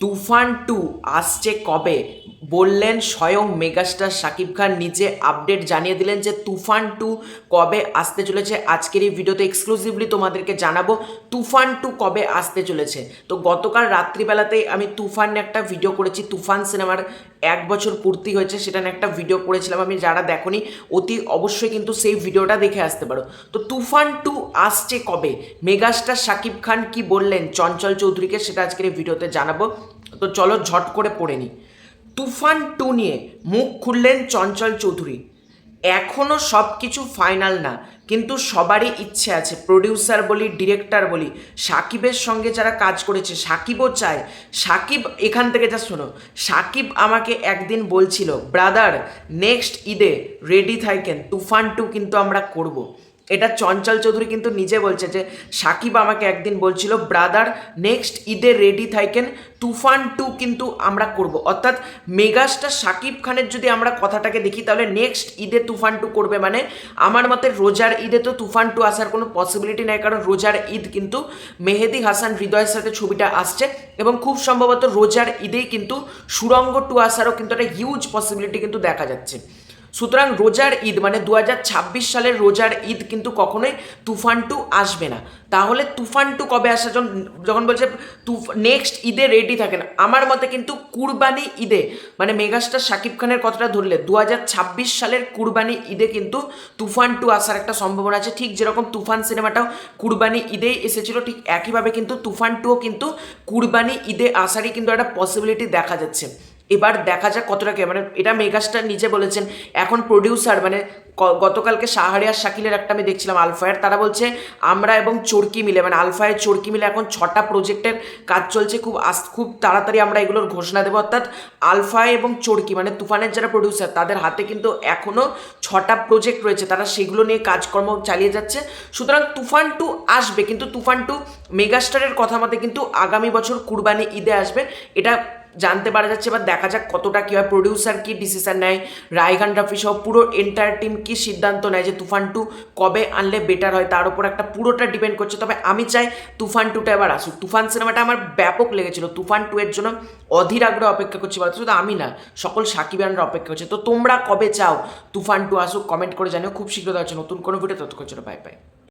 তুফান 2 আসছে কবে বললেন স্বয়ং মেগাস্টার শাকিব খান নিজে আপডেট জানিয়ে দিলেন যে তুফান 2 কবে আসতে চলেছে। আজকের এই ভিডিওতে এক্সক্লুসিভলি তোমাদেরকে জানাবো তুফান 2 কবে আসতে চলেছে। তো গতকাল রাত্রিবেলাতেই আমি তুফান একটা ভিডিও করেছি, তুফান সিনেমার 1 বছর পূর্তি হয়েছে সেটা নিয়ে একটা ভিডিও করেছিলাম। আমি যারা দেখোনি অতি অবশ্যই কিন্তু সেই ভিডিওটা দেখে আসতে পারো। তো তুফান 2 আসছে কবে, মেগাস্টার শাকিব খান কি বললেন চঞ্চল চৌধুরীকে, সেটা আজকের এই ভিডিওতে জানাবো। তো চলো ঝট করে পড়ে নিই। তুফান 2 নিয়ে মুখ খুললেন চঞ্চল চৌধুরী। এখনও সব কিছু ফাইনাল না, কিন্তু সবারই ইচ্ছে আছে, প্রডিউসার বলি ডিরেক্টর বলি, সাকিবের সঙ্গে যারা কাজ করেছে সাকিবও চায়। সাকিব এখান থেকে যা শোনো, সাকিব আমাকে একদিন বলছিল ব্রাদার নেক্সট ঈদে রেডি থাকেন, তুফান 2 কিন্তু আমরা করব। এটা চঞ্চল চৌধুরী কিন্তু নিজে বলছে যে সাকিব আমাকে একদিন বলছিল ব্রাদার নেক্সট ঈদে রেডি থাকেন, তুফান 2 কিন্তু আমরা করব। অর্থাৎ মেগাস্টার শাকিব খানের যদি আমরা কথাটাকে দেখি তাহলে নেক্সট ঈদে তুফান 2 করবে, মানে আমার মতে রোজার ঈদে তো তুফান 2 আসার কোনো পসিবিলিটি নেই, কারণ রোজার ঈদ কিন্তু মেহেদি হাসান হৃদয়ের সাথে ছবিটা আসছে এবং খুব সম্ভবত রোজার ঈদেই কিন্তু সুড়ঙ্গ 2 আসারও কিন্তু একটা হিউজ পসিবিলিটি কিন্তু দেখা যাচ্ছে। সুতরাং রোজার ঈদ মানে 2026 সালের রোজার ঈদ কিন্তু কখনোই তুফান 2 আসবে না। তাহলে তুফান 2 কবে আসা, যখন বলছে নেক্সট ঈদে রেডি থাকেন, আমার মতে কিন্তু কুরবানি ঈদে, মানে মেগাস্টার শাকিব খানের কথাটা ধরলে 2026 সালের কুরবানি ঈদে কিন্তু তুফান 2 আসার একটা সম্ভাবনা আছে। ঠিক যেরকম তুফান সিনেমাটাও কুরবানি ঈদেই এসেছিল, ঠিক একইভাবে কিন্তু তুফান 2ও কিন্তু কুরবানি ঈদে আসারই কিন্তু একটা পসিবিলিটি দেখা যাচ্ছে। এবার দেখা যাক কতটা কে, মানে এটা মেগাস্টার নিজে বলেছেন। এখন প্রডিউসার মানে গতকালকে শাহরিয়ার শাকিলের একটা আমি দেখছিলাম আলফায়ের, তারা বলছে আমরা এবং চরকি মিলে, মানে আলফায়ের চরকি মিলে এখন 6টা প্রজেক্টের কাজ চলছে, খুব তাড়াতাড়ি আমরা এগুলোর ঘোষণা দেবো। অর্থাৎ আলফায় এবং চরকি মানে তুফানের যারা প্রডিউসার তাদের হাতে কিন্তু এখনও 6টা প্রজেক্ট রয়েছে, তারা সেগুলো নিয়ে কাজকর্ম চালিয়ে যাচ্ছে। সুতরাং তুফান 2 আসবে, কিন্তু তুফান 2 মেগাস্টারের কথা মতে কিন্তু আগামী বছর কুরবানি ঈদে আসবে, এটা জানতে পারা যাচ্ছে। এবার দেখা যাক কতটা কী হয়, প্রডিউসার কী ডিসিশন নেয়, রায়হান রাফি সহ পুরো এন্টায়ার টিম কী সিদ্ধান্ত নেয় যে তুফান 2 কবে আনলে বেটার হয়, তার উপর একটা পুরোটা ডিপেন্ড করছে। তবে আমি চাই তুফান 2টা এবার আসুক। তুফান সিনেমাটা আমার ব্যাপক লেগেছিল, তুফান 2 এর জন্য অধীর আগ্রহে অপেক্ষা করছি, বলতে শুধু আমি না সকল সাকিবিয়ানরা অপেক্ষা করছে। তো তোমরা কবে চাও তুফান 2 আসুক কমেন্ট করে জানিও। খুব শীঘ্র দেওয়া হচ্ছে নতুন কোনো ভিডিও, ততক্ষণ জন্য বাই বাই।